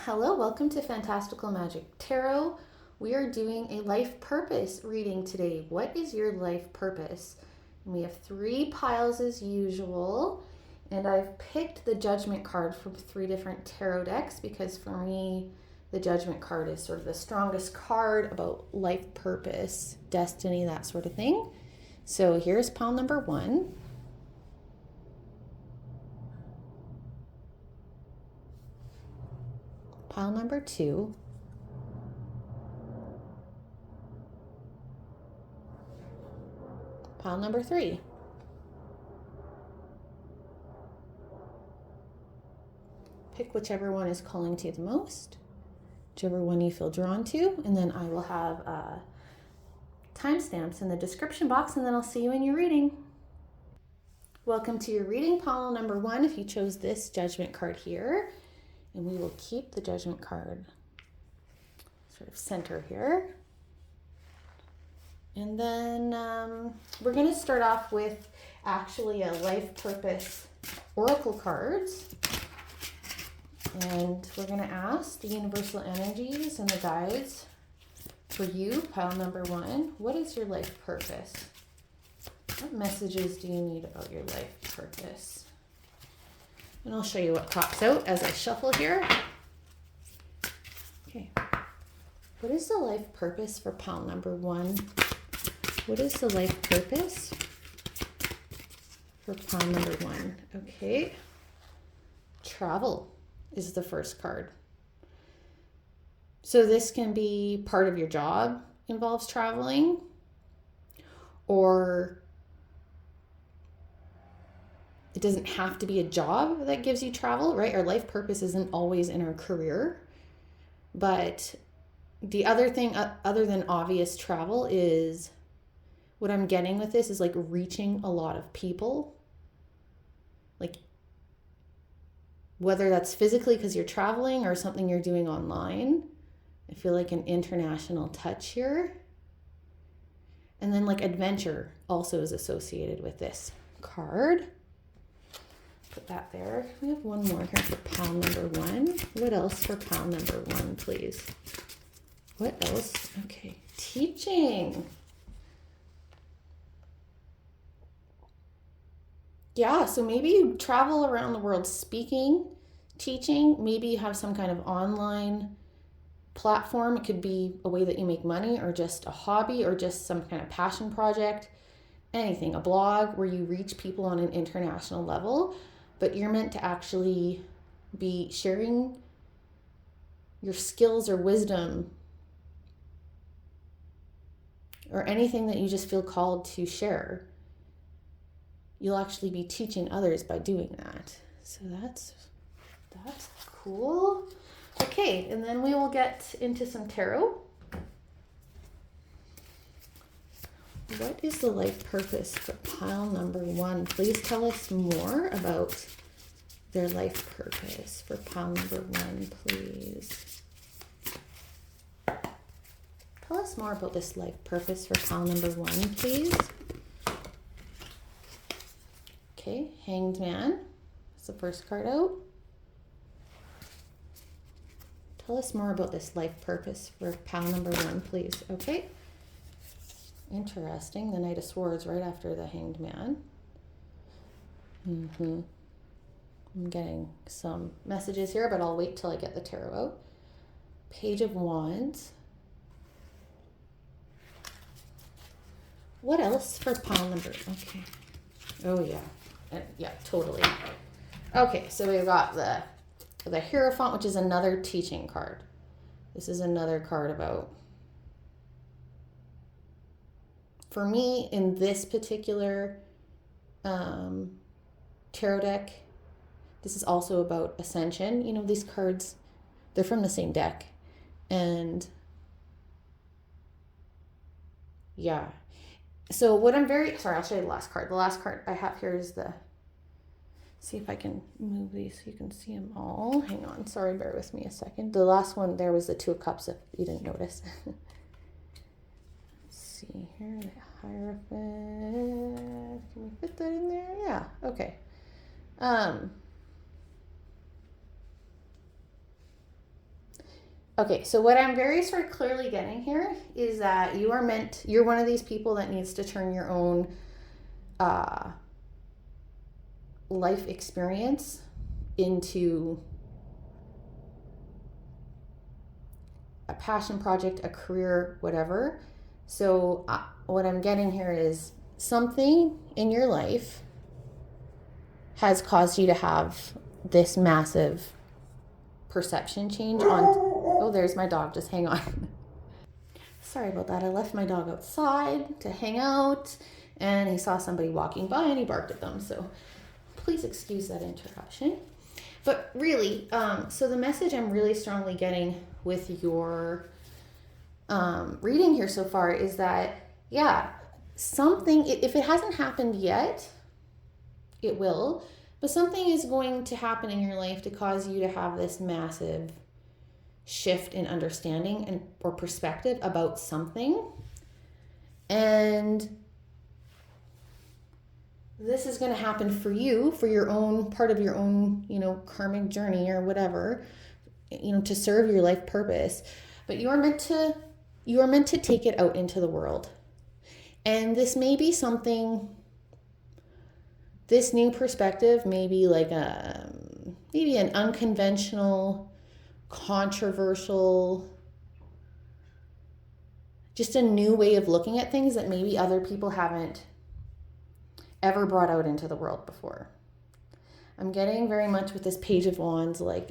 Hello, welcome to Fantastical Magic Tarot. We are doing a life purpose reading today. What is your life purpose? And we have 3 piles as usual, and I've picked the Judgment card from 3 different tarot decks because for me, the Judgment card is sort of the strongest card about life purpose, destiny, that sort of thing. So here's pile number 1. Pile number 2. Pile number 3. Pick whichever one is calling to you the most, whichever one you feel drawn to, and then I will have timestamps in the description box, and then I'll see you in your reading. Welcome to your reading, pile number 1, if you chose this Judgment card here. And we will keep the Judgment card sort of center here. And then we're going to start off with actually a life purpose oracle cards. And we're going to ask the universal energies and the guides for you, pile number 1. What is your life purpose? What messages do you need about your life purpose? And I'll show you what pops out as I shuffle here. Okay. What is the life purpose for pile number 1? What is the life purpose for pile number 1? Okay. Travel is the first card. So this can be part of your job involves traveling, or it doesn't have to be a job that gives you travel, right? Our life purpose isn't always in our career. But the other thing, other than obvious travel, is what I'm getting with this is like reaching a lot of people. Like whether that's physically because you're traveling or something you're doing online. I feel like an international touch here. And then like adventure also is associated with this card. Put that there. We have one more here for pile number 1. What else for pile number 1, please? What else? Okay, teaching. Yeah, so maybe you travel around the world speaking, teaching. Maybe you have some kind of online platform. It could be a way that you make money, or just a hobby, or just some kind of passion project. Anything, a blog where you reach people on an international level. But you're meant to actually be sharing your skills or wisdom or anything that you just feel called to share. You'll actually be teaching others by doing that. So that's cool. Okay, and then we will get into some tarot. What is the life purpose for pile number 1? Please tell us more about their life purpose for pile number 1, please. Tell us more about this life purpose for pile number 1, please. Okay, Hanged Man. That's the first card out. Tell us more about this life purpose for pile number 1, please. Okay. Interesting. The Knight of Swords right after the Hanged Man. I'm getting some messages here, but I'll wait till I get the tarot out. Page of Wands. What else for pile number? Okay. Oh, yeah. Yeah, totally. Okay, so we've got the Hierophant, which is another teaching card. This is another card about... For me, in this particular tarot deck, this is also about ascension. You know, these cards, they're from the same deck. And yeah. So what I'm sorry, I'll show you the last card. The last card I have here is see if I can move these so you can see them all. Hang on, sorry, bear with me a second. The last one there was the 2 of Cups, if you didn't notice. See here, the Hierophant. Can we fit that in there? Yeah, okay. Okay, so what I'm very sort of clearly getting here is that you're one of these people that needs to turn your own life experience into a passion project, a career, whatever. So what I'm getting here is something in your life has caused you to have this massive perception change on. Oh, there's my dog. Just hang on. Sorry about that. I left my dog outside to hang out, and he saw somebody walking by and he barked at them. So please excuse that interruption. But really, so the message I'm really strongly getting with your reading here so far is that, yeah, something, if it hasn't happened yet, it will, but something is going to happen in your life to cause you to have this massive shift in understanding and or perspective about something. And this is going to happen for you, for your own part of your own, karmic journey or whatever, to serve your life purpose. But you are meant to take it out into the world. And this may be something, this new perspective may be like maybe an unconventional, controversial, just a new way of looking at things that maybe other people haven't ever brought out into the world before. I'm getting very much with this Page of Wands like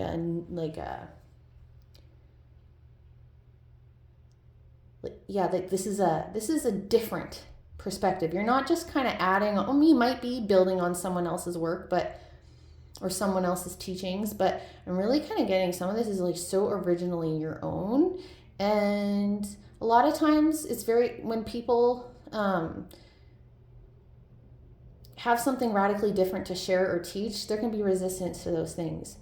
this is a different perspective. You're not just kind of adding on, you might be building on someone else's work, or someone else's teachings, but I'm really kind of getting some of this is like so originally your own. And a lot of times it's when people have something radically different to share or teach, there can be resistance to those things.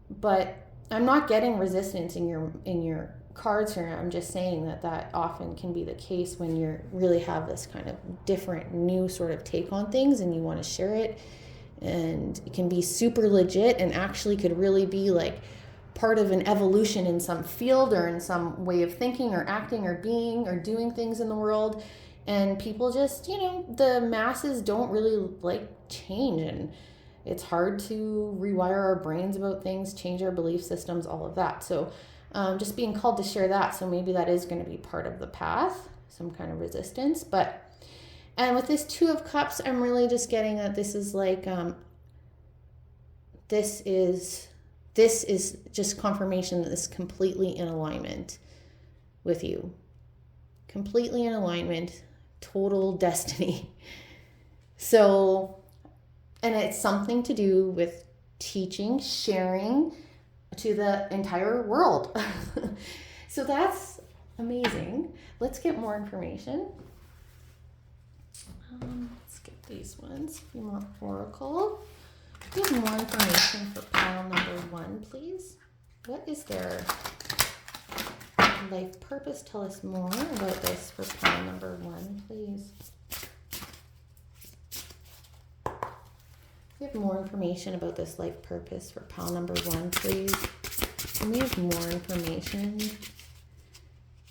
But I'm not getting resistance in your cards here. I'm just saying that often can be the case when you really have this kind of different, new sort of take on things and you want to share it. And it can be super legit and actually could really be like part of an evolution in some field or in some way of thinking or acting or being or doing things in the world. And people just, the masses don't really like change, and it's hard to rewire our brains about things, change our belief systems, all of that. So just being called to share that. So maybe that is going to be part of the path, some kind of resistance. And with this Two of Cups, I'm really just getting that this is like, this is just confirmation that this is completely in alignment with you. Completely in alignment, total destiny. So, and it's something to do with teaching, sharing to the entire world. So that's amazing. Let's get more information. Let's get these ones. You want Oracle? Give more information for pile number 1, please. What is their life purpose? Tell us more about this for pile number 1, please. We have more information about this life purpose for pile number 1, please. Can we have more information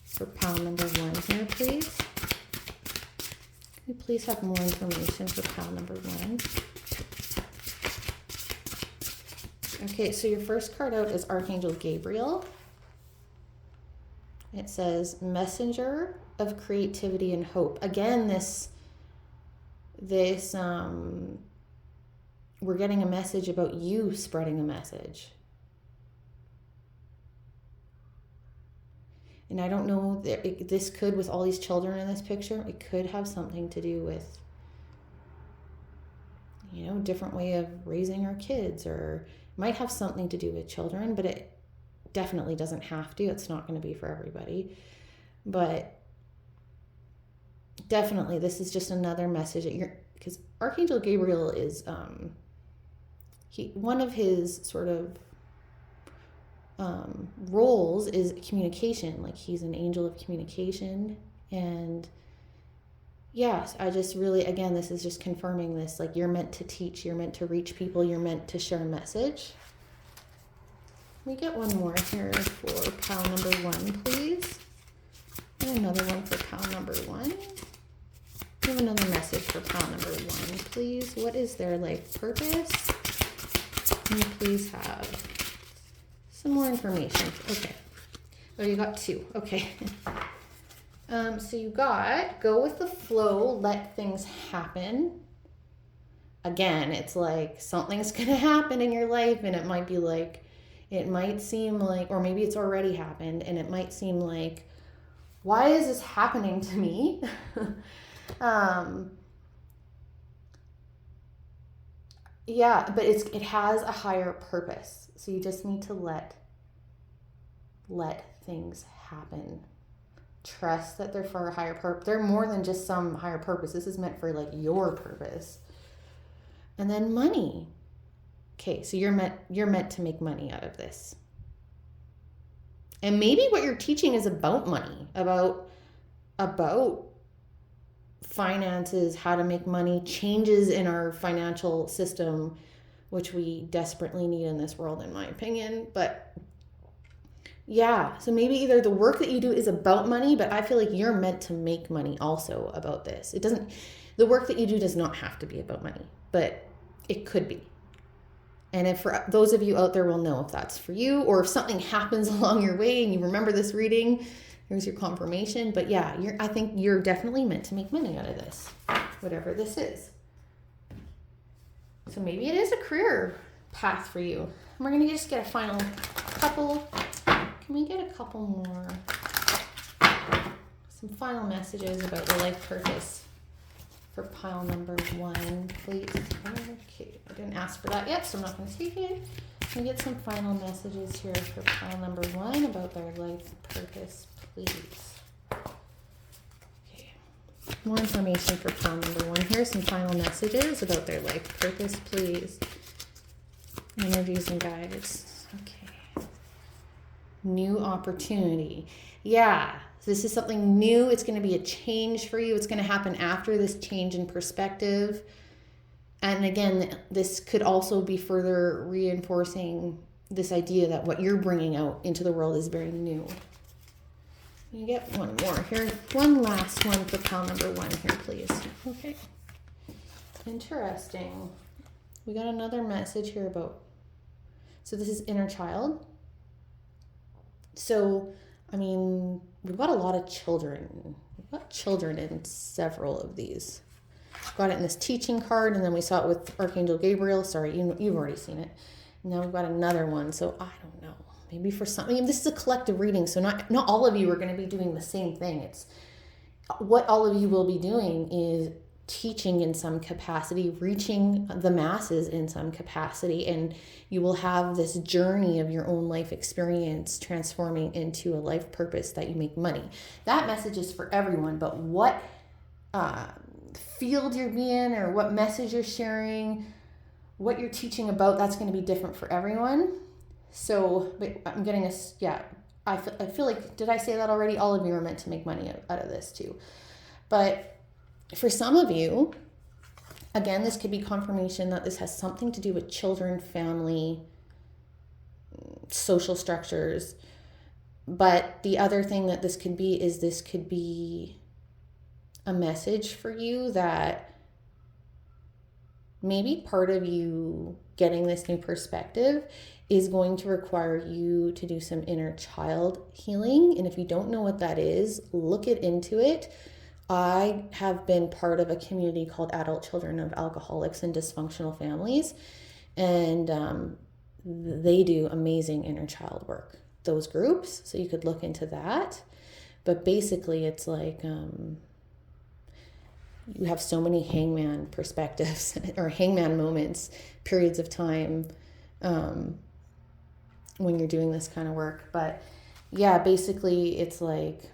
for pile number 1 here, please? Can we please have more information for pile number 1? Okay, so your first card out is Archangel Gabriel. It says messenger of creativity and hope. Again, this we're getting a message about you spreading a message. And I don't know, this could, with all these children in this picture, it could have something to do with, different way of raising our kids, or might have something to do with children, but it definitely doesn't have to. It's not going to be for everybody. But definitely this is just another message that because Archangel Gabriel is, one of his sort of roles is communication. Like he's an angel of communication. And yes, I just really, again, this is just confirming this, like you're meant to teach, you're meant to reach people, you're meant to share a message. we get one more here for pile number 1, please? And another one for pile number 1. Give another message for pile number 1, please. What is their life purpose? Can you please have some more information? Okay. Oh, you got 2. Okay. So you got go with the flow, let things happen. Again, it's like something's going to happen in your life, and it might be like, it might seem like, or maybe it's already happened, and it might seem like, why is this happening to me? Yeah, but it has a higher purpose. So you just need to let things happen. Trust that they're for a higher purpose. They're more than just some higher purpose. This is meant for like your purpose. And then money. Okay, so you're meant to make money out of this. And maybe what you're teaching is about money, about finances, how to make money, changes in our financial system, which we desperately need in this world, in my opinion. But yeah, so maybe either the work that you do is about money, but I feel like you're meant to make money also about this. The work that you do does not have to be about money, but it could be. And if for those of you out there will know if that's for you, or if something happens along your way and you remember this reading, here's your confirmation. But yeah, I think you're definitely meant to make money out of this, whatever this is. So maybe it is a career path for you. And we're going to just get a final couple. Can we get a couple more? Some final messages about your life purpose for pile number 1, please. Okay, I didn't ask for that yet, so I'm not going to take it. Can we get some final messages here for pile number 1 about their life purpose, please? Okay, more information for pile number 1. Here's some final messages about their life purpose, please. Energies and guides. Okay. New opportunity. Yeah, this is something new. It's going to be a change for you. It's going to happen after this change in perspective. And again, this could also be further reinforcing this idea that what you're bringing out into the world is very new. You get one more here. One last one for pile number 1 here, please. Okay. Interesting. We got another message here about, so this is inner child. So, I mean, we've got a lot of children. We've got children in several of these. Got it in this teaching card, and then we saw it with Archangel Gabriel. Sorry, you've already seen it. Now we've got another one. So I don't know. Maybe for some, this is a collective reading, so not all of you are going to be doing the same thing. It's what all of you will be doing is teaching in some capacity, reaching the masses in some capacity, and you will have this journey of your own life experience transforming into a life purpose that you make money. That message is for everyone, but what field you're in or what message you're sharing, what you're teaching about, that's going to be different for everyone. So, but I'm getting I feel like, did I say that already? All of you are meant to make money out of this too. But for some of you, again, this could be confirmation that this has something to do with children, family, social structures. But the other thing that this could be is this could be a message for you that maybe part of you getting this new perspective is going to require you to do some inner child healing. And if you don't know what that is, look into it. I have been part of a community called Adult Children of Alcoholics and Dysfunctional Families, and they do amazing inner child work, those groups. So you could look into that. But basically it's like you have so many hangman perspectives or hangman moments, periods of time when you're doing this kind of work. But yeah, basically it's like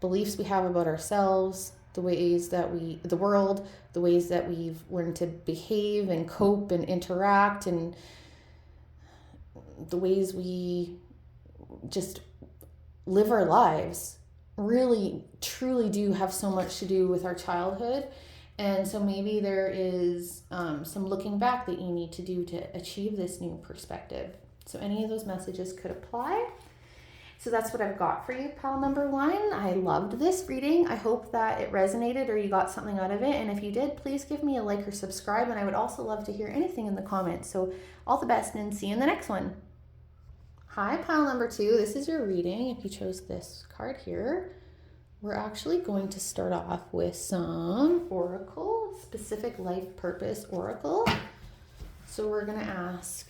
beliefs we have about ourselves, the ways that the world, the ways that we've learned to behave and cope and interact, and the ways we just live our lives really truly do have so much to do with our childhood. And so maybe there is some looking back that you need to do to achieve this new perspective. So any of those messages could apply. So that's what I've got for you, pile number 1. I loved this reading. I hope that it resonated or you got something out of it. And if you did, please give me a like or subscribe. And I would also love to hear anything in the comments. So all the best and see you in the next one. Hi, pile number 2. This is your reading. If you chose this card here, we're actually going to start off with some oracle, specific life purpose oracle. So we're going to ask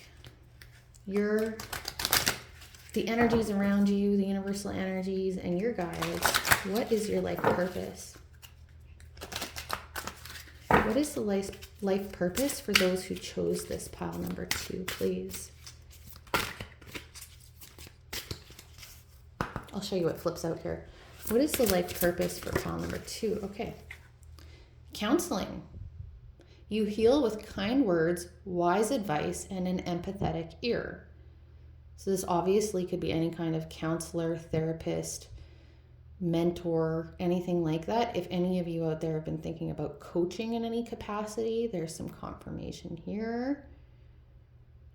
the energies around you, the universal energies, and your guides, what is your life purpose? What is the life purpose for those who chose this pile number 2, please? I'll show you what flips out here. What is the life purpose for pile number 2? Okay. Counseling. You heal with kind words, wise advice, and an empathetic ear. So this obviously could be any kind of counselor, therapist, mentor, anything like that. If any of you out there have been thinking about coaching in any capacity, there's some confirmation here.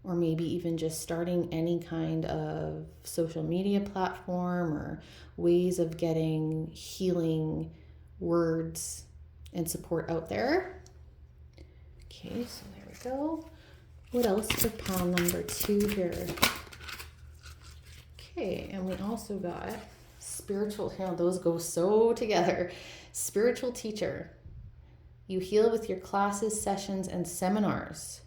Or maybe even just starting any kind of social media platform or ways of getting healing words and support out there. Okay, so there we go. What else for pile number 2 here? Okay, and we also got spiritual, those go so together. Spiritual teacher. You heal with your classes, sessions, and seminars.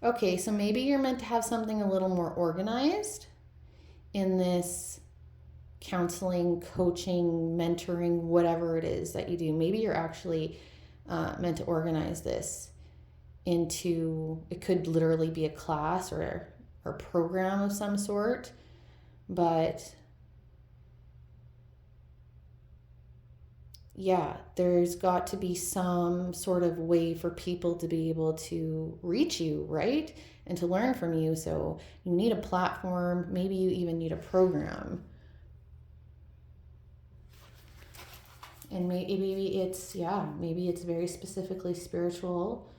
Okay, so maybe you're meant to have something a little more organized in this counseling, coaching, mentoring, whatever it is that you do. Maybe you're actually meant to organize this into, it could literally be a class or a program of some sort. But yeah, there's got to be some sort of way for people to be able to reach you, right? And to learn from you. So you need a platform. Maybe you even need a program. And maybe it's very specifically spiritual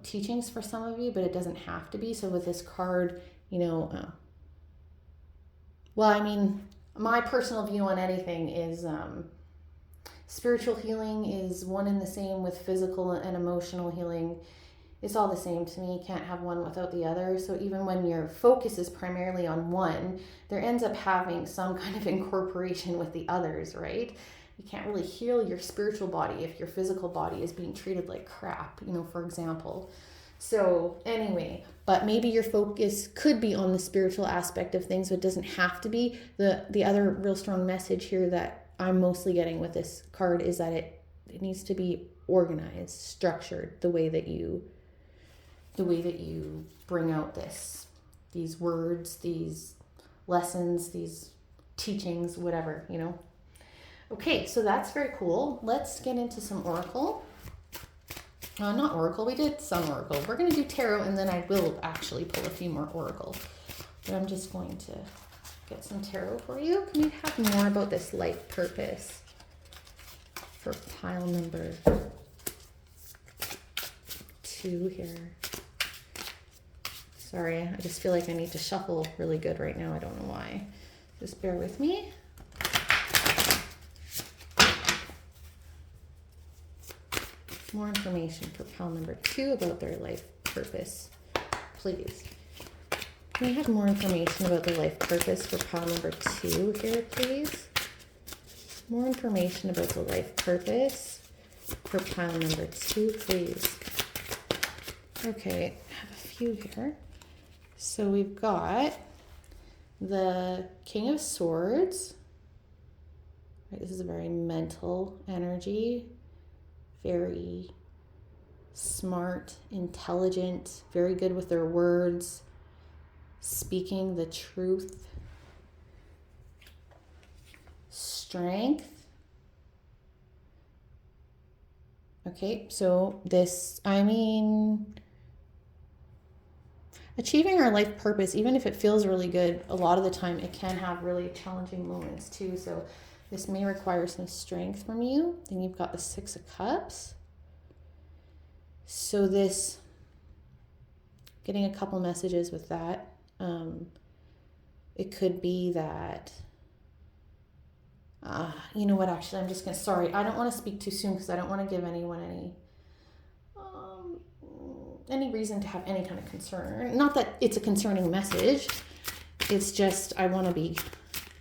teachings for some of you, but it doesn't have to be. So with this card, my personal view on anything is spiritual healing is one and the same with physical and emotional healing. It's all the same to me. You can't have one without the other. So even when your focus is primarily on one, there ends up having some kind of incorporation with the others, right? You can't really heal your spiritual body if your physical body is being treated like crap, for example. So anyway, but maybe your focus could be on the spiritual aspect of things, so it doesn't have to be. The other real strong message here that I'm mostly getting with this card is that it needs to be organized, structured, the way that you bring out these words, these lessons, these teachings, whatever, Okay, so that's very cool. Let's get into some oracle. Not oracle, we did some oracle. We're going to do tarot, and then I will actually pull a few more oracle. But I'm just going to get some tarot for you. Can you have more about this life purpose for pile number 2 here? Sorry, I just feel like I need to shuffle really good right now. I don't know why. Just bear with me. More information for pile number 2 about their life purpose, please. Can we have more information about the life purpose for pile number 2 here, please? More information about the life purpose for pile number 2, please. Okay, I have a few here. So we've got the King of Swords. Right, this is a very mental energy. Very smart, intelligent, very good with their words, speaking the truth, strength. Okay, so achieving our life purpose, even if it feels really good, a lot of the time it can have really challenging moments too. So this may require some strength from you. Then you've got the 6 of Cups. So getting a couple messages with that. It could be that, you know what, actually, I'm just going to, sorry, I don't want to speak too soon because I don't want to give anyone any reason to have any kind of concern. Not that it's a concerning message. It's just, I want to be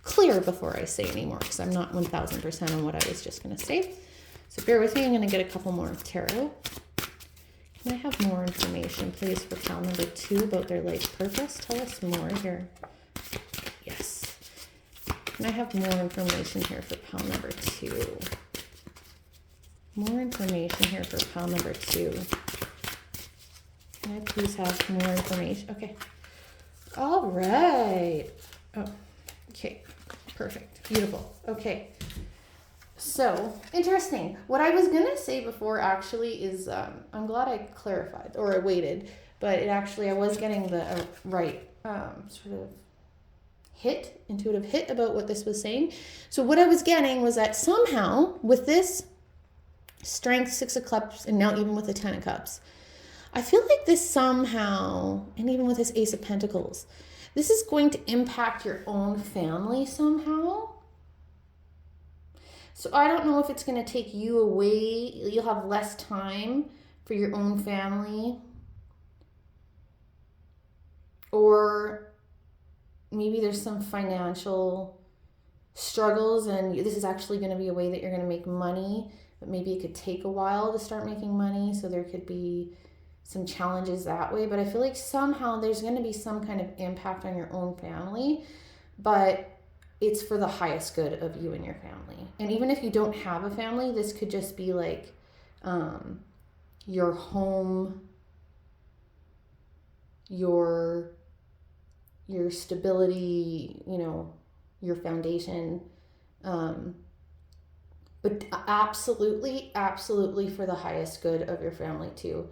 clear before I say any more because I'm not 1000% on what I was just going to say. So bear with me. I'm going to get a couple more tarot. Can I have more information, please, for pile number 2 about their life purpose? Tell us more here. Yes. Can I have more information here for pile number 2? More information here for pile number 2. Can I please have more information? Okay. All right. Oh, okay. Perfect. Beautiful. Okay. So, interesting. What I was going to say before actually is, I'm glad I clarified, or I waited, but it actually, I was getting the right sort of intuitive hit about what this was saying. So what I was getting was that somehow with this Strength, 6 of Cups, and now even with the 10 of Cups, I feel like this somehow, and even with this Ace of Pentacles, this is going to impact your own family somehow. So I don't know if it's going to take you away. You'll have less time for your own family. Or maybe there's some financial struggles and this is actually going to be a way that you're going to make money. But maybe it could take a while to start making money. So there could be some challenges that way. But I feel like somehow there's going to be some kind of impact on your own family. But it's for the highest good of you and your family. And even if you don't have a family, this could just be like your home, your stability, you know, your foundation. But absolutely for the highest good of your family too.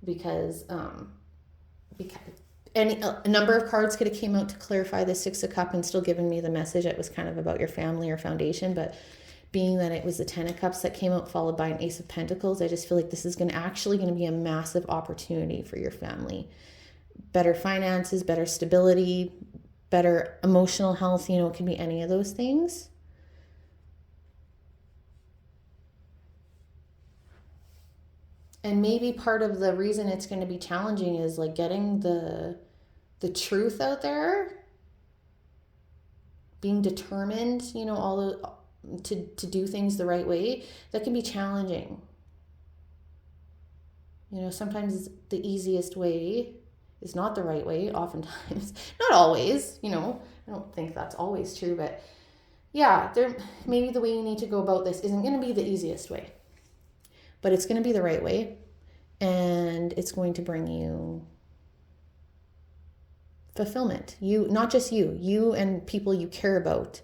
Because a number of cards could have came out to clarify the 6 of Cups and still given me the message. It was kind of about your family or foundation, but being that it was the 10 of Cups that came out followed by an Ace of Pentacles, I just feel like this is going to be a massive opportunity for your family. Better finances, better stability, better emotional health, you know, it can be any of those things. And maybe part of the reason it's going to be challenging is like getting the truth out there, being determined, you know, to do things the right way. That can be challenging. You know, sometimes the easiest way is not the right way, oftentimes. Not always, you know, I don't think that's always true, but yeah, maybe the way you need to go about this isn't going to be the easiest way. But it's going to be the right way, and it's going to bring you fulfillment. You, not just you and people you care about.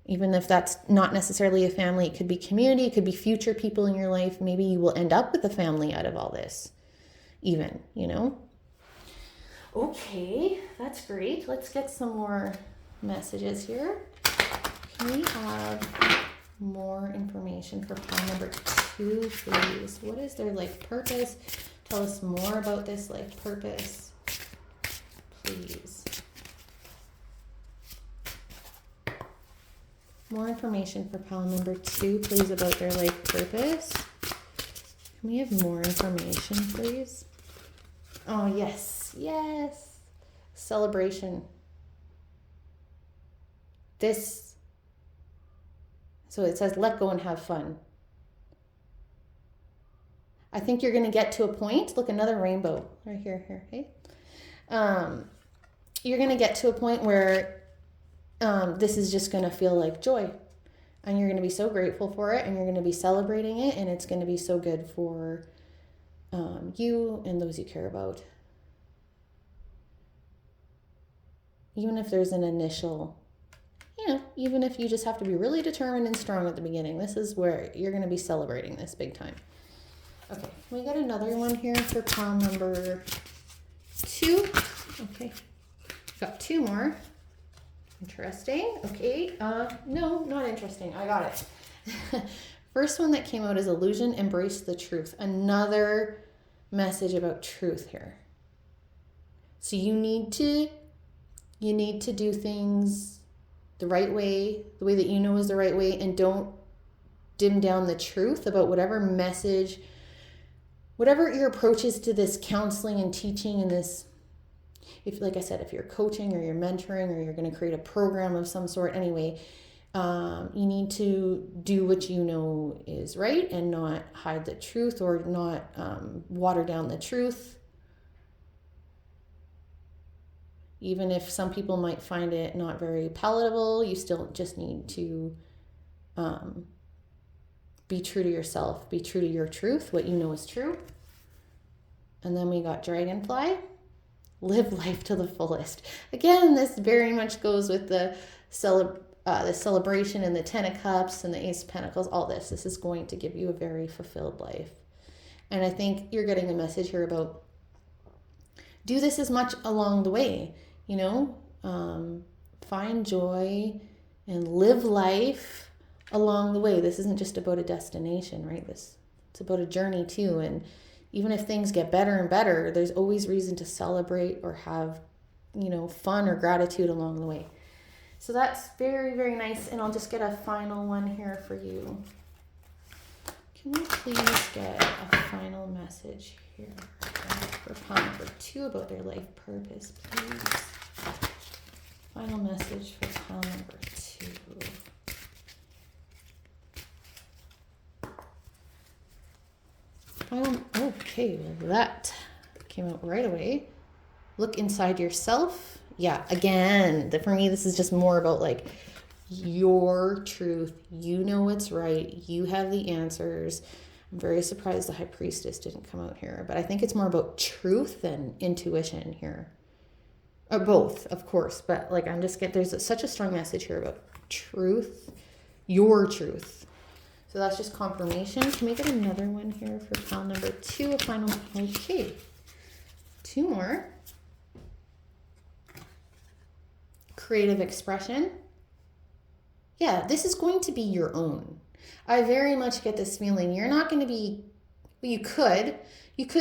Even if that's not necessarily a family, it could be community, it could be future people in your life. Maybe you will end up with a family out of all this, even, you know? Okay, that's great. Let's get some more messages here. Can we have more information for pile number 2, please? What is their life purpose? Tell us more about this life purpose, please. More information for pile number 2, please, about their life purpose. Can we have more information, please? Oh, yes, yes. Celebration. So it says, let go and have fun. I think you're going to get to a point. Look, another rainbow right here, okay? You're going to get to a point where this is just going to feel like joy. And you're going to be so grateful for it, and you're going to be celebrating it, and it's going to be so good for you and those you care about. Even if there's an initial, even if you just have to be really determined and strong at the beginning, this is where you're going to be celebrating this big time. Okay, we got another one here for pile number 2. Okay, got 2 more. Interesting. Okay, no, not interesting. I got it. First one that came out is illusion, embrace the truth. Another message about truth here. So you need to You need to do things the right way, the way that you know is the right way, and don't dim down the truth about whatever message, whatever your approach is to this counseling and teaching and this, if, like I said, if you're coaching or you're mentoring or you're going to create a program of some sort, anyway, you need to do what you know is right and not hide the truth or not water down the truth. Even if some people might find it not very palatable, you still just need to be true to yourself, be true to your truth, what you know is true. And then we got Dragonfly. Live life to the fullest. Again, this very much goes with the celebration and the Ten of Cups and the Ace of Pentacles, all this. This is going to give you a very fulfilled life. And I think you're getting a message here about do this as much along the way, you know, find joy and live life along the way. This isn't just about a destination, right? It's about a journey too. And even if things get better and better, there's always reason to celebrate or have, you know, fun or gratitude along the way. So that's very, very nice. And I'll just get a final one here for you. Can we please get a final message here for pile number 2 about their life purpose, please? Final message for pile number 2. Okay, well that came out right away. Look inside yourself. Yeah, again, for me, this is just more about like your truth. You know what's right. You have the answers. I'm very surprised the High Priestess didn't come out here, but I think it's more about truth than intuition here. Or both, of course, but like there's such a strong message here about truth, your truth. So that's just confirmation. Can we get another one here for pile number 2? A final. Okay. 2 more. Creative expression. Yeah, this is going to be your own. I very much get this feeling. You're not going to be, you could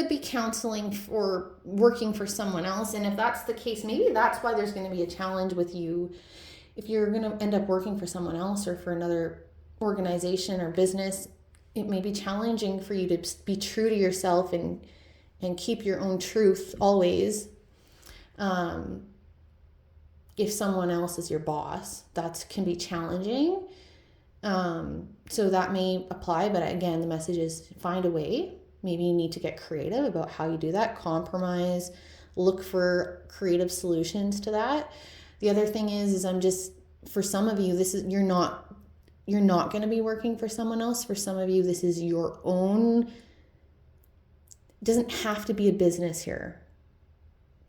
be counseling or working for someone else. And if that's the case, maybe that's why there's going to be a challenge with you. If you're going to end up working for someone else or for another organization or business, it may be challenging for you to be true to yourself and keep your own truth always. If someone else is your boss, that can be challenging. So that may apply, but again, the message is find a way. Maybe you need to get creative about how you do that, compromise, look for creative solutions to that. The other thing is for some of you, you're not going to be working for someone else. For some of you, this is your own. It doesn't have to be a business here.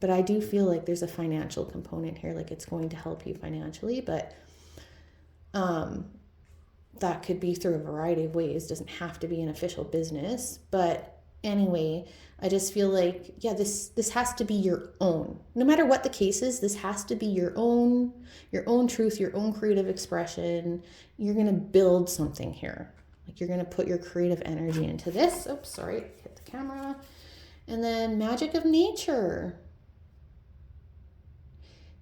But I do feel like there's a financial component here, like it's going to help you financially, but that could be through a variety of ways. It doesn't have to be an official business. But anyway, I just feel like, yeah, this has to be your own. No matter what the case is, this has to be your own truth, your own creative expression. You're going to build something here. Like you're going to put your creative energy into this. Oops, sorry, hit the camera. And then magic of nature.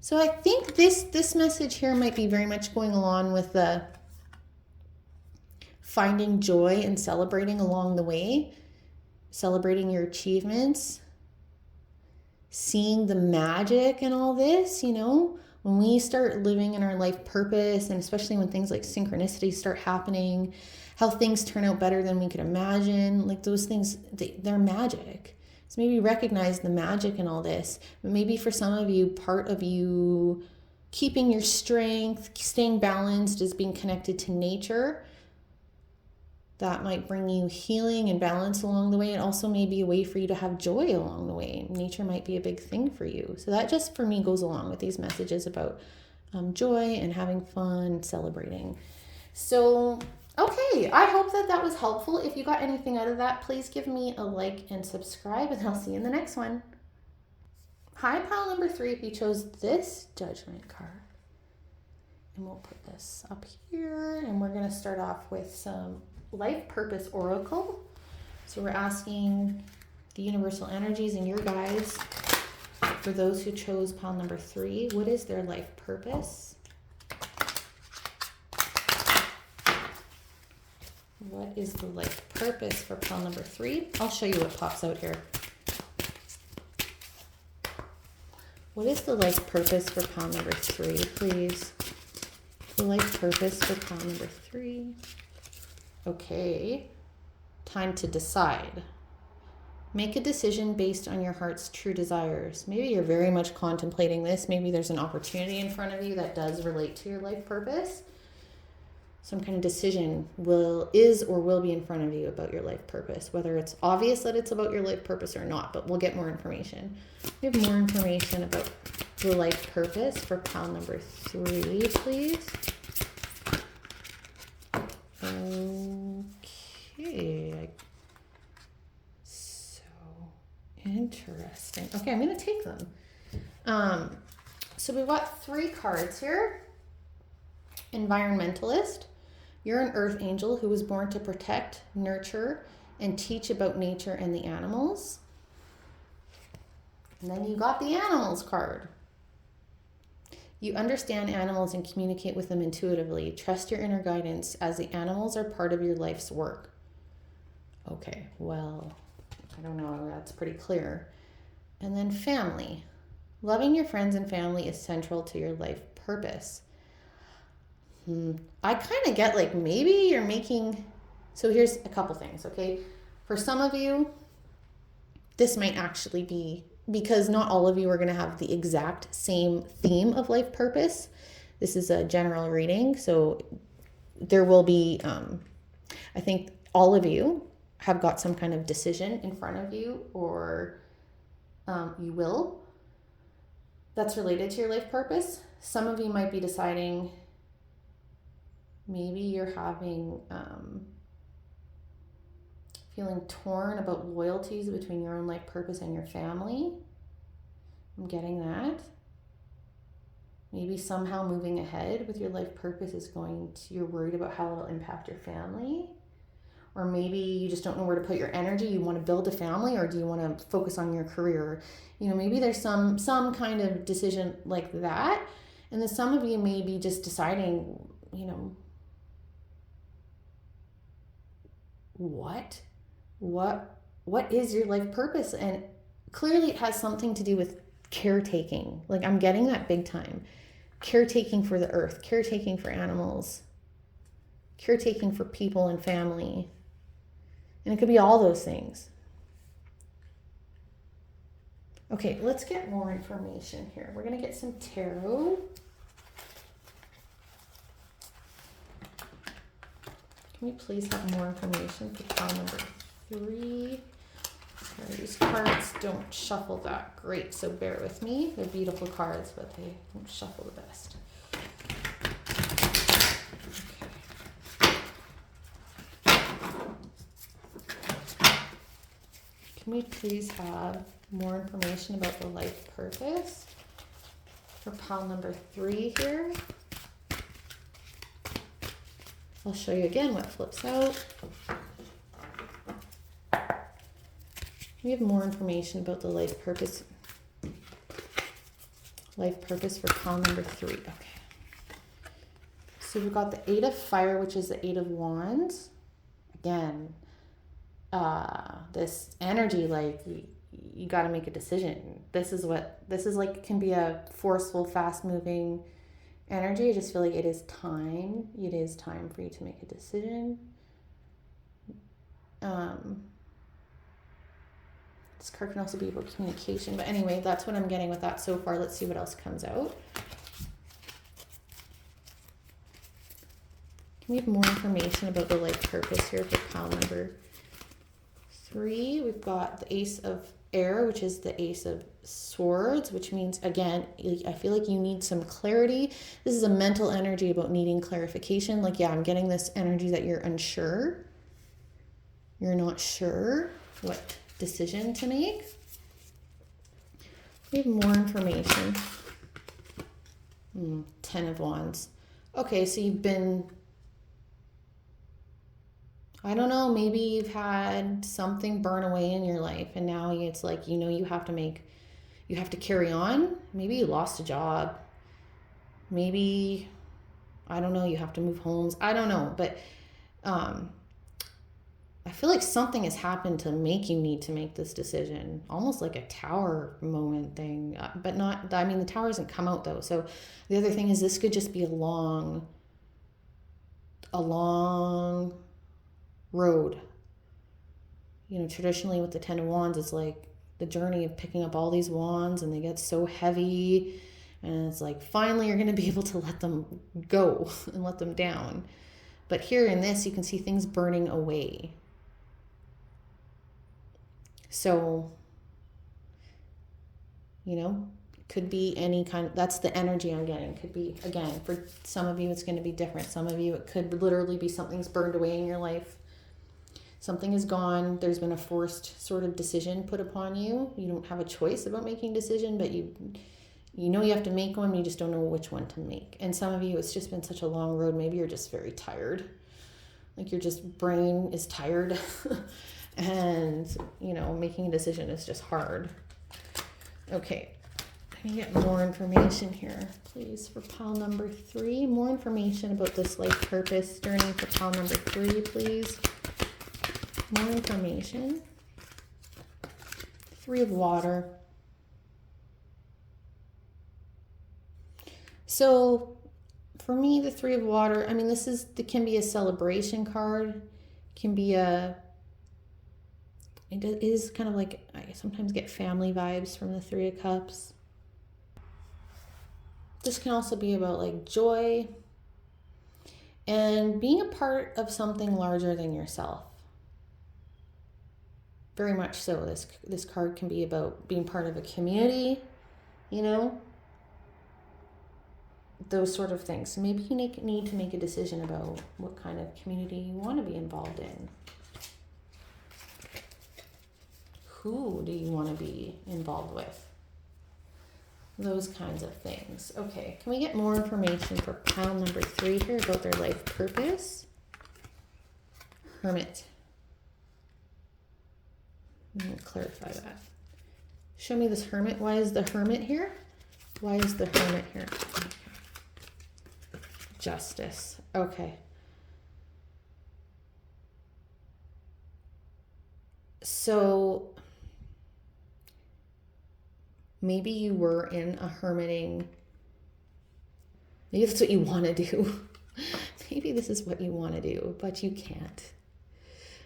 So I think this message here might be very much going along with the finding joy and celebrating along the way, celebrating your achievements, seeing the magic in all this, you know, when we start living in our life purpose, and especially when things like synchronicity start happening, how things turn out better than we could imagine, like those things, they're magic. So maybe recognize the magic in all this. But maybe for some of you, part of you keeping your strength, staying balanced is being connected to nature. That might bring you healing and balance along the way. It also may be a way for you to have joy along the way. Nature might be a big thing for you. So that just for me goes along with these messages about joy and having fun, celebrating. So okay, I hope that was helpful. If you got anything out of that, please give me a like and subscribe, and I'll see you in the next one. Hi, pile number 3, if you chose this Judgment card. And we'll put this up here, and we're going to start off with some Life Purpose Oracle. So we're asking the universal energies and your guides For those who chose pile number 3, what is their life purpose? What is the life purpose for pile number 3? I'll show you what pops out here. What is the life purpose for pile number 3, please? The life purpose for pile number 3. Okay. Time to decide. Make a decision based on your heart's true desires. Maybe you're very much contemplating this. Maybe there's an opportunity in front of you that does relate to your life purpose. Some kind of decision is or will be in front of you about your life purpose, whether it's obvious that it's about your life purpose or not, but we'll get more information. We have more information about the life purpose for pile number 3, please. Okay. So interesting. Okay, I'm going to take them. So we've got 3 cards here. Environmentalist. You're an earth angel who was born to protect, nurture, and teach about nature and the animals. And then you got the animals card. You understand animals and communicate with them intuitively. Trust your inner guidance as the animals are part of your life's work. Okay, well, I don't know, that's pretty clear. And then family. Loving your friends and family is central to your life purpose. I kind of get like maybe you're making, so here's a couple things, okay? For some of you, this might actually be, because not all of you are going to have the exact same theme of life purpose. This is a general reading, so there will be, I think all of you have got some kind of decision in front of you, or you will, that's related to your life purpose. Some of you might be deciding, maybe you're having, feeling torn about loyalties between your own life purpose and your family. I'm getting that. Maybe somehow moving ahead with your life purpose is you're worried about how it'll impact your family. Or maybe you just don't know where to put your energy. You want to build a family, or do you want to focus on your career? You know, maybe there's some kind of decision like that. And then some of you may be just deciding, you know, what is your life purpose? And clearly it has something to do with caretaking. Like, I'm getting that big time. Caretaking for the earth, caretaking for animals, caretaking for people and family. And it could be all those things. Okay, let's get more information here. We're going to get some tarot. Can we please have more information for pile number 3? These cards don't shuffle that great, so bear with me. They're beautiful cards, but they don't shuffle the best. Okay. Can we please have more information about the life purpose for pile number 3 here? I'll show you again what flips out. We have more information about the life purpose. Life purpose for pile number 3. Okay. So we've got the 8 of Fire, which is the 8 of Wands. Again, this energy, like you got to make a decision. This is like, can be a forceful, fast moving energy. I just feel like it is time. It is time for you to make a decision. This card can also be about communication. But anyway, that's what I'm getting with that so far. Let's see what else comes out. Can we have more information about the life purpose here for pile number 3? We've got the Ace of Air, which is the Ace of Swords, which means, again, I feel like you need some clarity. This is a mental energy about needing clarification. Like, yeah, I'm getting this energy that you're unsure. You're not sure what decision to make. We have more information. 10 of Wands. Okay, so you've been, I don't know, maybe you've had something burn away in your life, and now it's like, you know, you have to make, you have to carry on. Maybe you lost a job. Maybe, I don't know, you have to move homes. I don't know. But I feel like something has happened to make you need to make this decision. Almost like a tower moment thing. But not, I mean, the tower hasn't come out though. So the other thing is this could just be a long road. You know, traditionally with the 10 of Wands, it's like the journey of picking up all these wands and they get so heavy. And it's like, finally, you're going to be able to let them go and let them down. But here in this, you can see things burning away. So, you know, could be any kind of, that's the energy I'm getting. Could be, again, for some of you, it's going to be different. Some of you, it could literally be something's burned away in your life. Something is gone. There's been a forced sort of decision put upon you. You don't have a choice about making a decision, but you know you have to make one. You just don't know which one to make. And some of you, it's just been such a long road. Maybe you're just very tired. Like your just brain is tired. And, you know, making a decision is just hard. Okay. Can you get more information here, please, for pile number 3? More information about this life purpose journey for pile number 3, please. More information. 3 of water. So for me, the 3 of water, I mean, it can be a celebration card, can be it is kind of like, I sometimes get family vibes from the 3 of Cups. This can also be about like joy and being a part of something larger than yourself. Very much so. This card can be about being part of a community, you know, those sort of things. So maybe you need to make a decision about what kind of community you want to be involved in. Who do you want to be involved with? Those kinds of things. Okay, can we get more information for pile number 3 here about their life purpose? Hermit. I'm going to clarify that. Show me this Hermit. Why is the Hermit here? Why is the Hermit here? Justice. Okay. So maybe you were in a hermiting. Maybe that's what you want to do. Maybe this is what you want to do, but you can't.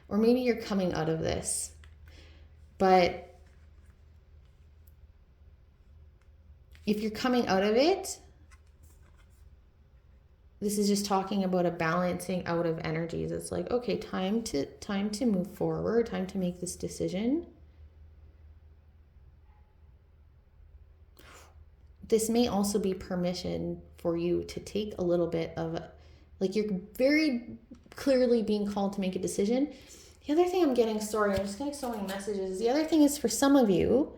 Or maybe you're coming out of this. But if you're coming out of it, this is just talking about a balancing out of energies. It's like, okay, time to move forward, time to make this decision. This may also be permission for you to take a little bit of, like, you're very clearly being called to make a decision. The other thing I'm getting, sorry, I'm just getting so many messages. The other thing is for some of you,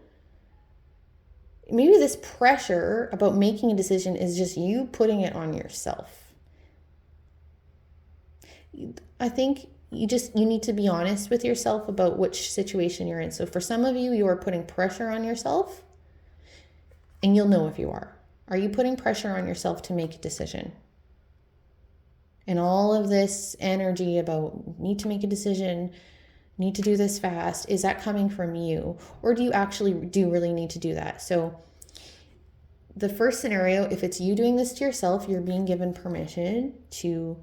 maybe this pressure about making a decision is just you putting it on yourself. I think you need to be honest with yourself about which situation you're in. So for some of you, you are putting pressure on yourself, and you'll know if you are. Are you putting pressure on yourself to make a decision? And all of this energy about need to make a decision, need to do this fast, is that coming from you? Or do you actually really need to do that? So the first scenario, if it's you doing this to yourself, you're being given permission to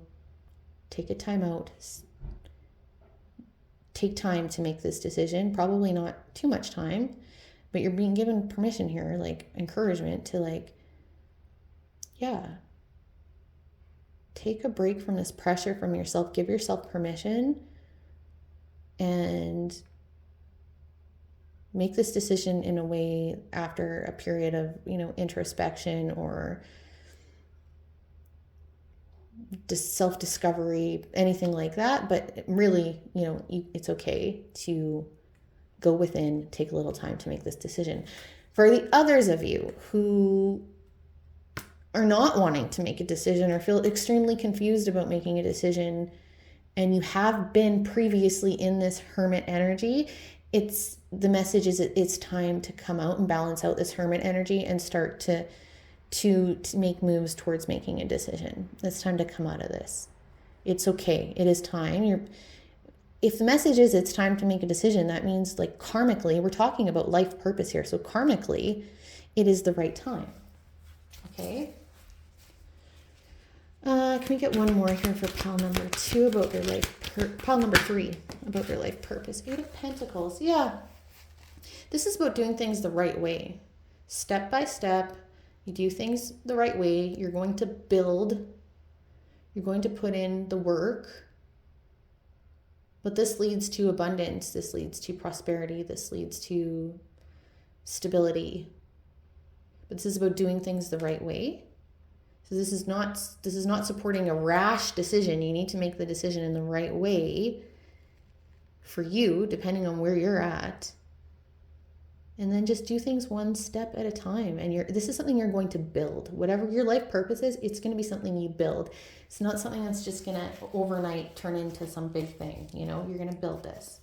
take a time out, take time to make this decision, probably not too much time, but you're being given permission here, like encouragement to like, yeah, take a break from this pressure from yourself, give yourself permission and make this decision in a way after a period of, introspection or self-discovery, anything like that. But really, it's okay to go within, take a little time to make this decision. For the others of you who are not wanting to make a decision or feel extremely confused about making a decision, and you have been previously in this hermit energy, the message is it's time to come out and balance out this hermit energy and start to make moves towards making a decision. It's time to come out of this. It's okay. It is time. If the message is it's time to make a decision, that means like karmically, we're talking about life purpose here. So karmically, it is the right time. Okay. Can we get one more here for pile number 2 about their pile number 3 about their life purpose? 8 of Pentacles. Yeah. This is about doing things the right way. Step by step. You do things the right way. You're going to build. You're going to put in the work. But this leads to abundance. This leads to prosperity. This leads to stability. But this is about doing things the right way. So this is not supporting a rash decision. You need to make the decision in the right way for you, depending on where you're at. And then just do things one step at a time. And this is something you're going to build. Whatever your life purpose is, it's going to be something you build. It's not something that's just going to overnight turn into some big thing. You know, you're going to build this.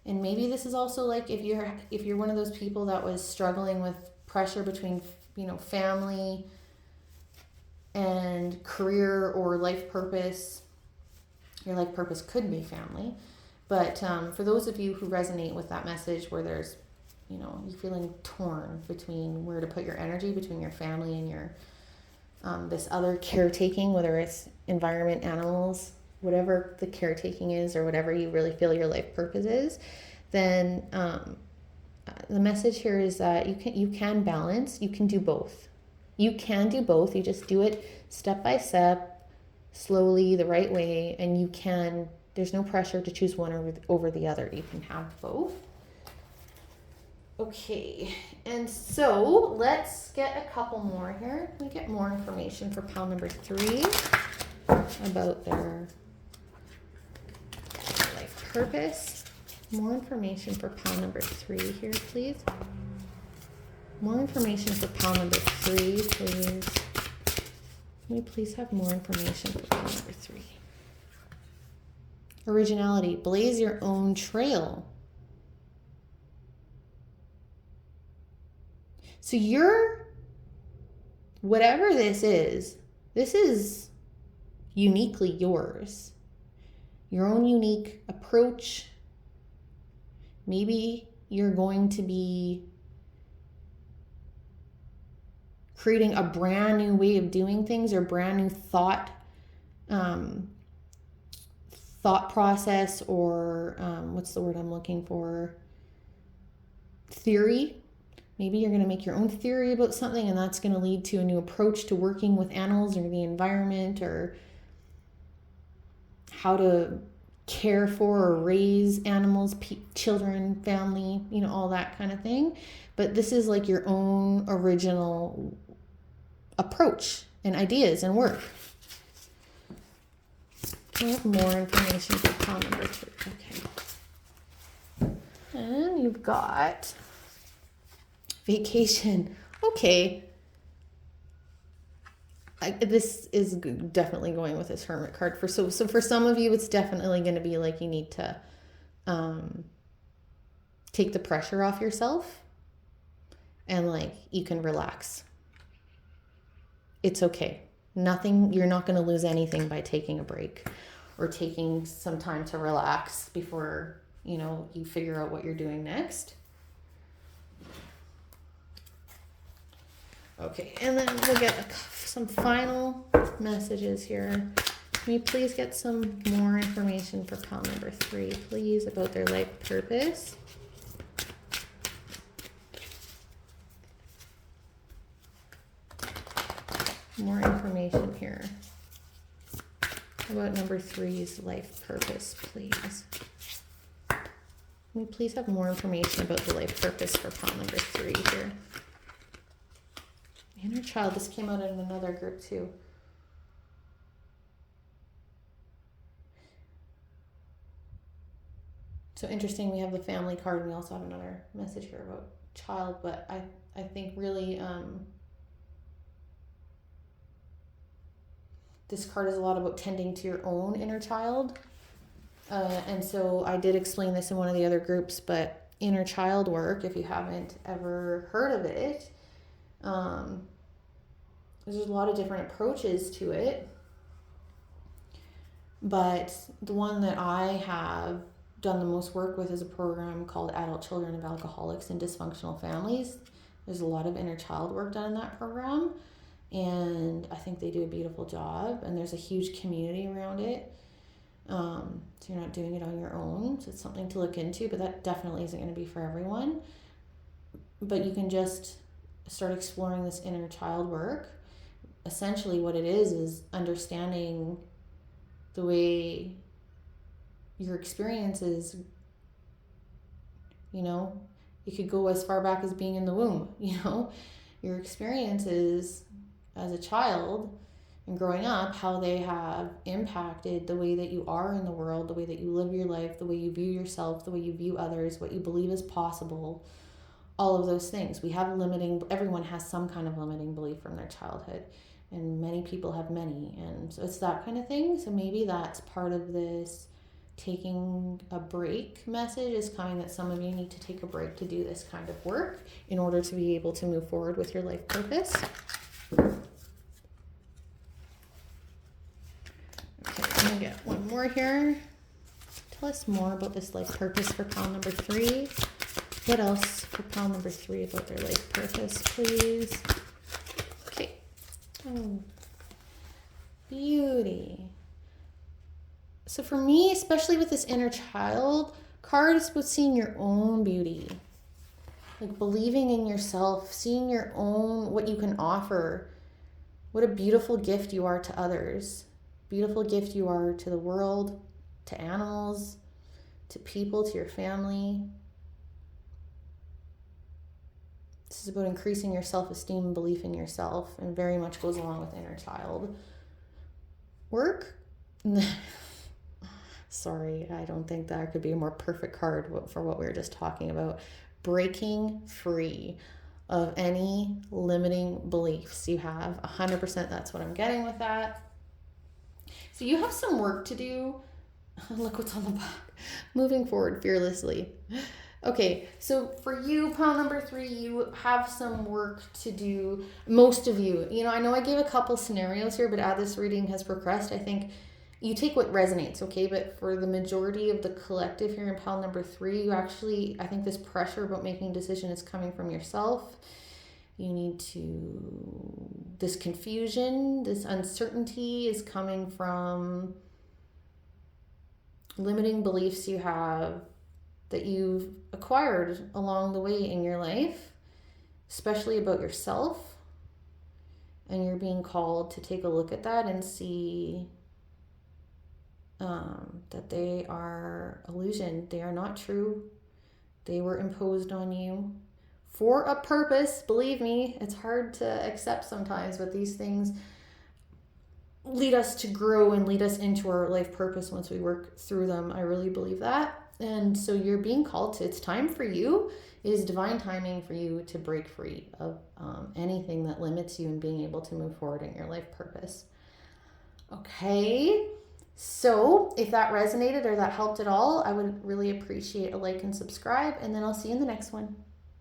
And maybe this is also like if you're one of those people that was struggling with pressure between, family and career or life purpose. Your life purpose could be family. But for those of you who resonate with that message where there's, you're feeling torn between where to put your energy, between your family and your this other caretaking, whether it's environment, animals, whatever the caretaking is or whatever you really feel your life purpose is, then the message here is that you can balance. You can do both. You can do both. You just do it step by step, slowly, the right way, and there's no pressure to choose one over the other. You can have both. Okay, and so let's get a couple more here. Can we get more information for pile number 3 about their life purpose? More information for pile number 3 here, please. More information for pile number 3, please. Can we please have more information for pile number 3? Originality. Blaze your own trail. So whatever this is uniquely yours. Your own unique approach. Maybe you're going to be creating a brand new way of doing things or brand new thought process or what's the word I'm looking for? Theory. Maybe you're going to make your own theory about something and that's going to lead to a new approach to working with animals or the environment or how to care for or raise animals, children, family, all that kind of thing. But this is like your own original approach and ideas and work. Can we have more information for pile number 3? Okay. And you've got vacation. Okay. This is definitely going with this Hermit card. So for some of you, it's definitely going to be like you need to take the pressure off yourself and like you can relax. It's okay. You're not going to lose anything by taking a break or taking some time to relax before, you figure out what you're doing next. Okay, and then we'll get some final messages here. Can we please get some more information for pile number 3, please, about their life purpose? More information here about number 3's life purpose, please. Can we please have more information about the life purpose for pile number 3 here? Inner child, this came out in another group too. So interesting, we have the family card and we also have another message here about child, but I think really this card is a lot about tending to your own inner child And so I did explain this in one of the other groups, but inner child work, if you haven't ever heard of it, there's a lot of different approaches to it. But the one that I have done the most work with is a program called Adult Children of Alcoholics and Dysfunctional Families. There's a lot of inner child work done in that program, and I think they do a beautiful job, and there's a huge community around it. So you're not doing it on your own. So it's something to look into, but that definitely isn't going to be for everyone. But you can just start exploring this inner child work. Essentially what it is understanding the way your experiences, it could go as far back as being in the womb, your experiences as a child and growing up, how they have impacted the way that you are in the world, the way that you live your life, the way you view yourself, the way you view others, what you believe is possible, all of those things. Everyone has some kind of limiting belief from their childhood, and many people have many, and so it's that kind of thing. So maybe that's part of this taking a break message is coming, that some of you need to take a break to do this kind of work in order to be able to move forward with your life purpose. I'm going to get one more here. Tell us more about this life purpose for pile number 3. What else for pile number 3 about their life purpose, please? Okay. Oh, beauty. So for me, especially with this inner child card, is about seeing your own beauty. Like believing in yourself, seeing your own, what you can offer. What a beautiful gift you are to others. Beautiful gift you are to the world, to animals, to people, to your family. This is about increasing your self-esteem and belief in yourself, and very much goes along with inner child work. Sorry, I don't think that could be a more perfect card for what we were just talking about. Breaking free of any limiting beliefs you have. 100%, that's what I'm getting with that. So you have some work to do. Look what's on the back. Moving forward fearlessly. Okay, so for you, pile number 3, you have some work to do. Most of you, I know I gave a couple scenarios here, but as this reading has progressed, I think you take what resonates, okay? But for the majority of the collective here in pile number 3, you actually, I think this pressure about making a decision is coming from yourself. This confusion, this uncertainty is coming from limiting beliefs you have that you've acquired along the way in your life, especially about yourself. And you're being called to take a look at that and see that they are illusion. They are not true. They were imposed on you for a purpose. Believe me, it's hard to accept sometimes, but these things lead us to grow and lead us into our life purpose once we work through them. I really believe that. And so you're being called to, it's time for you. It is divine timing for you to break free of anything that limits you in being able to move forward in your life purpose. Okay. So if that resonated or that helped at all, I would really appreciate a like and subscribe, and then I'll see you in the next one.